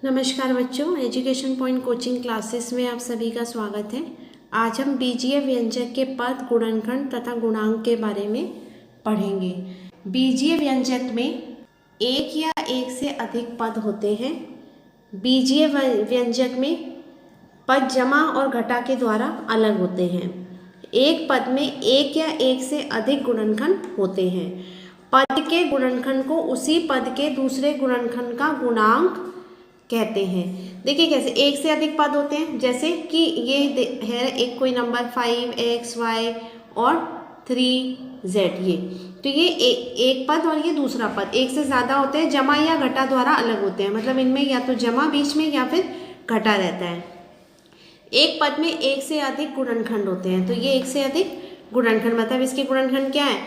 नमस्कार बच्चों, education point coaching classes में आप सभी का स्वागत है। आज हम बीजीय व्यंजक के पद, गुणनखंड तथा गुणांक के बारे में पढ़ेंगे। बीजीय व्यंजक में एक या एक से अधिक पद होते हैं। बीजीय व्यंजक में पद जमा और घटा के द्वारा अलग होते हैं। एक पद में एक या एक से अधिक गुणनखंड होते हैं। पद के गुणनखंड को उसी पद के दूसरे गुणनखंड का गुणांक कहते हैं। देखिए कैसे एक से अधिक पद होते हैं, जैसे कि ये है एक कोई नंबर 5x, y और 3z, ये तो ये एक पद और ये दूसरा पद एक से ज़्यादा होते हैं, जमा या घटा द्वारा अलग होते हैं। मतलब इनमें या तो जमा बीच में या फिर घटा रहता है। एक पद में एक से अधिक गुणनखंड होते हैं, तो ये एक से अधिक गुणनखंड मतलब इसके गुणनखंड क्या है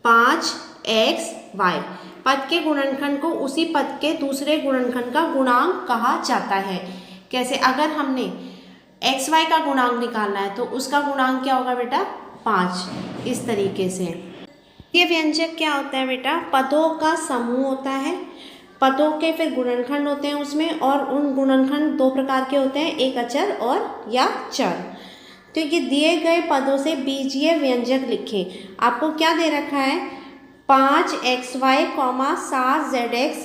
5xy। पद के गुणनखंड को उसी पद के दूसरे गुणनखंड का गुणांक कहा जाता है। कैसे, अगर हमने xy का गुणांक निकालना है तो उसका गुणांक क्या होगा बेटा 5। इस तरीके से ये व्यंजक क्या होता है बेटा, पदों का समूह होता है। पदों के फिर गुणनखंड होते हैं उसमें, और उन गुणनखंड दो प्रकार के होते हैं, एक अचर और या चर। तो ये दिए गए पदों से बीजीय व्यंजक लिखें। आपको क्या दे रखा है 5xy, 7zx,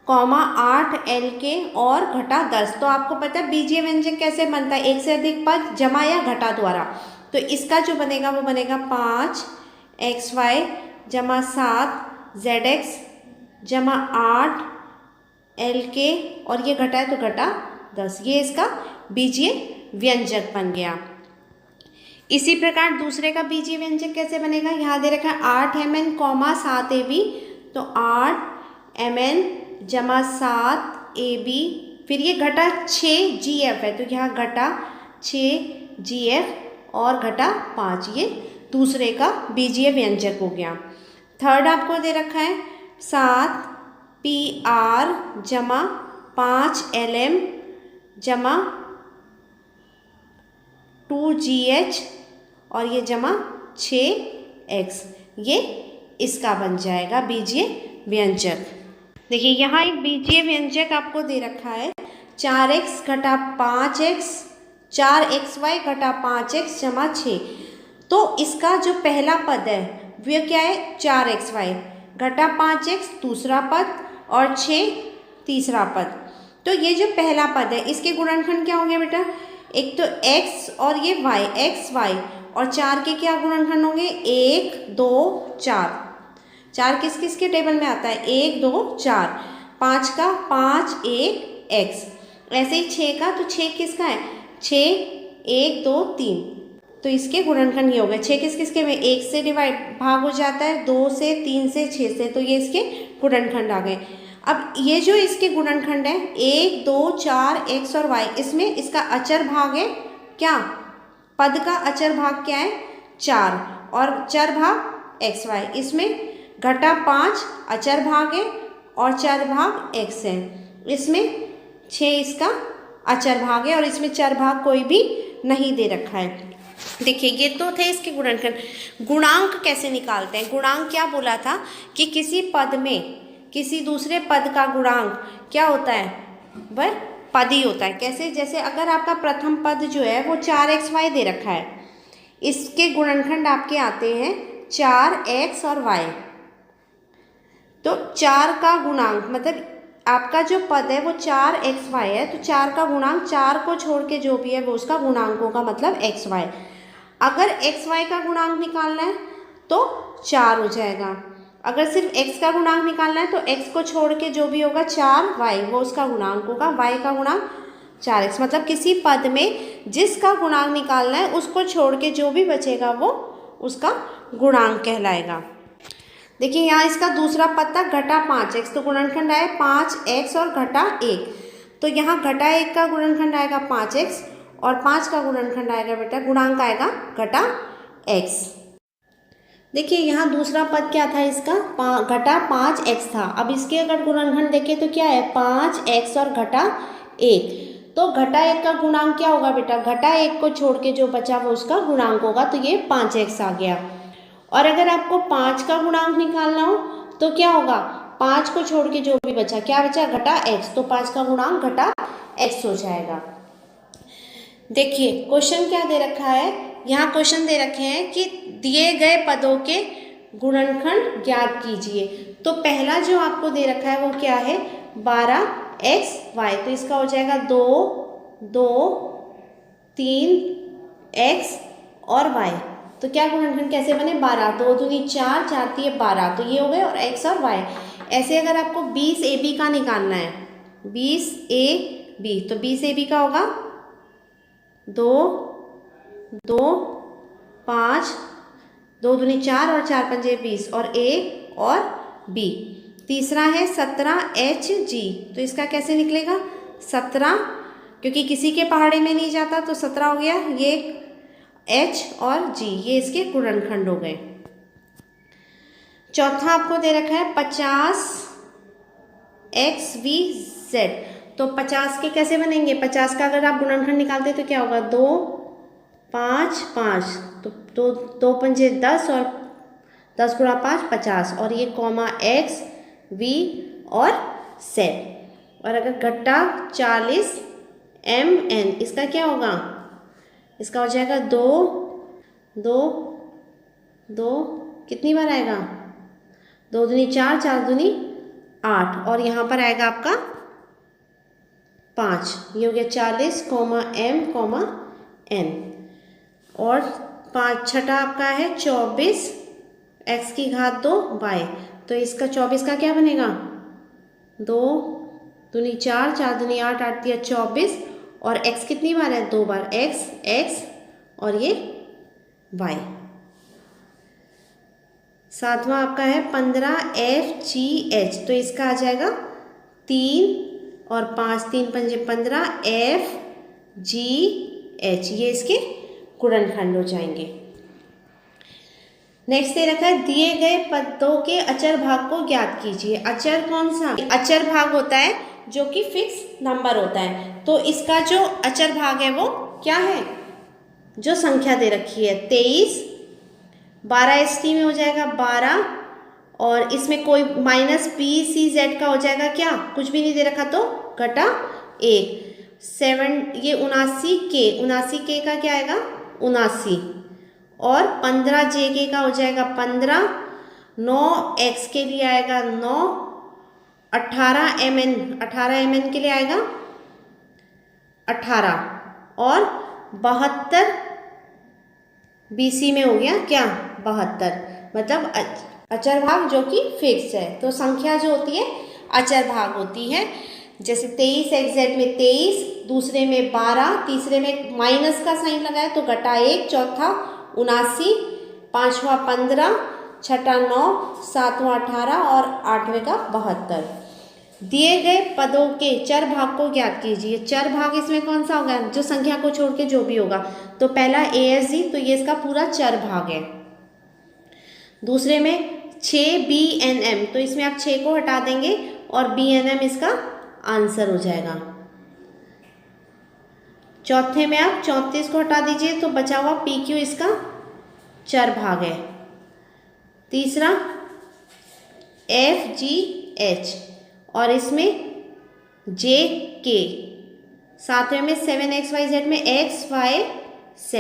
8lk और घटा 10। तो आपको पता है बीजीय व्यंजक कैसे बनता है, एक से अधिक पद जमा या घटा द्वारा। तो इसका जो बनेगा वो बनेगा 5xy जमा 7zx जमा 8lk और ये घटा है तो घटा 10। ये इसका बीजीय व्यंजक बन गया। इसी प्रकार दूसरे का बीजीय व्यंजक कैसे बनेगा, यहाँ दे रखा है 8mn, 7ab, तो 8mn जमा 7ab, फिर ये घटा 6gf है, तो यहाँ घटा 6gf और घटा 5, ये दूसरे का बीजीय व्यंजक हो गया। थर्ड आपको दे रखा है 7pr जमा 5lm जमा 2gh और ये जमा 6x, ये इसका बन जाएगा बीजीय व्यंजक। देखिए यहाँ एक बीजीय व्यंजक आपको दे रखा है 4x घटा 5x, 4xy घटा 5x जमा 6। तो इसका जो पहला पद है वह क्या है 4xy घटा 5x दूसरा पद और 6 तीसरा पद। तो ये जो पहला पद है इसके गुणनखंड क्या होंगे बेटा, एक तो x और ये y, x y, और 4 के क्या गुणनखंड होंगे 1 2 4। 4 किस किस के टेबल में आता है 1 2 4। 5 का 5 1 x, ऐसे ही 6 का, तो 6 किसका है 6 1 2 3, तो इसके गुणनखंड ये हो गए। 6 किस किस के में 1 से भाग हो जाता है, 2 से 3 से 6 से, तो ये इसके गुणनखंड आ गए। अब ये जो इसके गुणनखंड है 1 2 4 x और y, इसमें इसका अचर भाग है क्या, पद का अचर भाग क्या है 4 और चर भाग xy। इसमें घटा 5 अचर भाग है और चर भाग x है। इसमें 6 इसका अचर भाग है और इसमें चर भाग कोई भी नहीं दे रखा है। देखिए ये तो थे इसके गुणनखंड। गुणांक कैसे निकालते हैं, गुणांक क्या बोला था कि किसी पद में किसी दूसरे पद का गुणांक क्या होता है, वह पद ही होता है। कैसे, जैसे अगर आपका प्रथम पद जो है वो 4xy दे रखा है, इसके गुणनखंड आपके आते हैं 4x और y। तो 4 का गुणांक मतलब आपका जो पद है वो 4xy है, तो 4 का गुणांक 4 को छोड़ के जो भी है वो उसका गुणांक होगा, मतलब xy। अगर xy का गुणांक निकालना है तो 4 हो जाएगा। अगर सिर्फ x का गुणांक निकालना है तो x को छोड़ के जो भी होगा 4y, वो उसका गुणांक होगा। y का गुणांक 4x, मतलब किसी पद में जिसका गुणांक निकालना है उसको छोड़ के जो भी बचेगा वो उसका गुणांक कहलाएगा। देखिए यहाँ इसका दूसरा पद था घटा 5x, तो गुणनखंड आए 5x और घटा 1। तो यहाँ घटा 1 का गुणनखंड आएगा 5x और 5 का गुणनखंड आएगा बेटा, गुणांक आएगा घटा x। देखिए यहाँ दूसरा पद क्या था इसका, घटा 5x था। अब इसके अगर गुणनखंड देखें तो क्या है 5x और घटा 1। तो घटा 1 का गुणांक क्या होगा बेटा, घटा 1 को छोड़ के जो बचा वो उसका गुणांक होगा, तो ये 5x आ गया। और अगर आपको 5 का गुणांक निकालना हो तो क्या होगा 5 को छोड़ के जो भी बचा, क्या बचा, घटा x, तो 5 का गुणांक घटा x हो जाएगा। देखिए क्वेश्चन क्या दे रखा है, यहाँ क्वेश्चन दे रखे हैं कि दिए गए पदों के गुणनखंड ज्ञात कीजिए। तो पहला जो आपको दे रखा है वो क्या है, 12xy, तो इसका हो जाएगा 2 2 3x और y। तो क्या गुणनखंड कैसे बने, 12, 2 दूनी 4, 4 तिये 12, तो ये हो गए, और x और y। ऐसे अगर आपको 20ab का निकालना है, 20ab, तो 20ab का होगा 2 2 5, 2 दूनी 4 और 4 पंजे 20, और a और b। तीसरा है 17hg, तो इसका कैसे निकलेगा, 17, क्योंकि किसी के पहाड़े में नहीं जाता तो 17 हो गया, ये h और g, ये इसके गुणनखंड हो गए। चौथा आपको दे रखा है 50xvz, तो 50 के कैसे बनेंगे, 50 का अगर आप गुणनखंड निकालते तो क्या होगा, 2 5 5, तो 2 पंजे 10 और 10 गुणा 5 50, और ये कॉमा x v और z, और अगर घटा 40 mn, इसका क्या होगा, इसका हो जाएगा 2 2 2, कितनी बार आएगा, 2 दूनी 4, 4 दूनी 8, और यहाँ पर आएगा आपका 5, ये हो गया 40 m n, और 5 छठा आपका है 24 x की घात 2 y, तो इसका 24 का क्या बनेगा, 2 दूनी 4, 4 दूनी 8, 8 तिया 24, और x कितनी बार है, 2 बार, x और ये y। सातवां आपका है 15fgh, तो इसका आ जाएगा 3 और 5, 3 पंजे 15 fgh, ये इसके गुणनखंड हो जाएंगे। नेक्स्ट दे रखा है दिए गए पदों के अचर भाग को ज्ञात कीजिए। अचर कौन सा, अचर भाग होता है जो कि फिक्स नंबर होता है, तो इसका जो अचर भाग है वो क्या है, जो संख्या दे रखी है 23, 12 st में हो जाएगा 12, और इसमें कोई माइनस pcz का हो जाएगा क्या, कुछ भी नहीं दे रखा तो घटा 1, 7, ये 79k का क्या आएगा 79, और 15 jk का हो जाएगा 15, 9x के लिए आएगा 9, 18 mn के लिए आएगा 18, और 72 bc में हो गया क्या 72, मतलब अचर भाग जो कि फिक्स है। तो संख्या जो होती है अचर भाग होती है, जैसे 23 एग्जैक्ट में 23, दूसरे में 12, तीसरे में माइनस का साइन लगाए तो घटा 1, चौथा 79, पांचवा 15, छठा 9, सातवां 18 और आठवें का 72। दिए गए पदों के चर भाग को ज्ञात कीजिए। चर भाग इसमें कौन सा होगा, जो संख्या को छोड़ के जो भी होगा। तो पहला ASG, तो ये इसका पूरा चर भाग है। दूसरे में 6BNM, तो इसमें आप 6 को हटा देंगे और BNM इसका आंसर हो जाएगा। चौथे में आप 34 को हटा दीजिए तो बचा हुआ PQ इसका चर भाग है। तीसरा FGH और इसमें JK, सातवें में 7XYZ में XYZ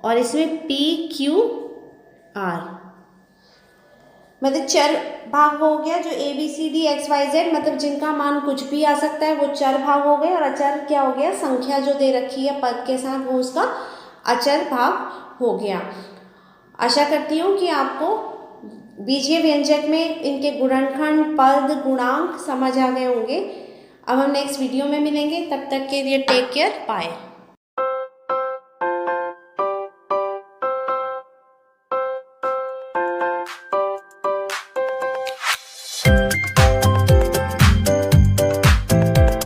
और इसमें PQR, मतलब चर भाग हो गया। जो ABCDXYZ मतलब जिनका मान कुछ भी आ सकता है वो चर भाग हो गए, और अचर क्या हो गया, संख्या जो दे रखी है पद के साथ वो उसका अचर भाग हो गया। आशा करती हूँ कि आपको बीजीय व्यंजक में इनके गुणनखंड, पद, गुणांक समझ आ गए होंगे। अब हम नेक्स्ट वीडियो में मिलेंगे, तब तक के लिए टेक केयर, बाय।